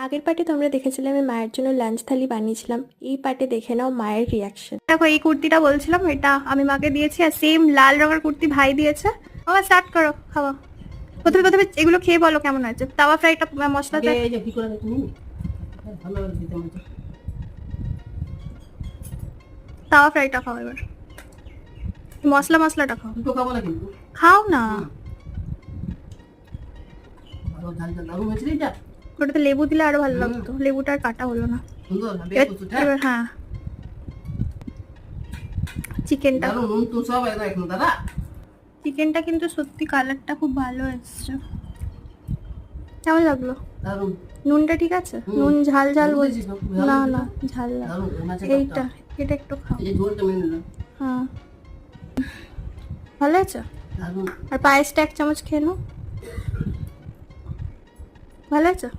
আগের পার্টে তোমরা দেখেছিলে আমি মায়ের জন্য লাঞ্চ থালি বানিয়েছিলাম। এই পার্টে দেখে নাও মায়ের রিয়াকশন। দেখো এই কুর্তিটা বলছিলাম, এটা আমি মাকে দিয়েছি, আর সেম লাল রঙের কুর্তি ভাই দিয়েছে। আবার স্টার্ট করো খাওয়া। প্রথমে প্রথমে এগুলো খেয়ে বলো কেমন হয়েছে। তাওয়া ফ্রাইটা মশলাতে এই যে কি করে তুমি ভালো করে দিতে মতো। তাওয়া ফ্রাইটা খাও এবার, মশলাটা খাও। দুটো খাবো না কিন্তু। খাও না, ভালো ঝাল ঝাল দারুণ হয়েছে রে এটা। ওটাতে লেবু দিলে আরো ভালো লাগতো, লেবুটা আর কাটা হলো না। সুন্দর না বেশ কচুটা। এবার হ্যাঁ, চিকেনটা দারুণ নুন তো সব একদম এখন দাদা। চিকেনটা কিন্তু সত্যি কালারটা খুব ভালো এসছে। কেমন লাগলো? দারুণ। নুনটা ঠিক আছে? নুন ঝাল ঝাল নুন বলছি দিয়েছিস না? না না, ঝাল না। দারুণ মাছের এইটা টকটা। এটা একটু খাও। এই যে ঝোলটা মেনে নিলাম। হ্যাঁ ভালো আছে। দারুণ। আর পায়েসটা এক চামচ খেয়ে নাও। ভালো আছে।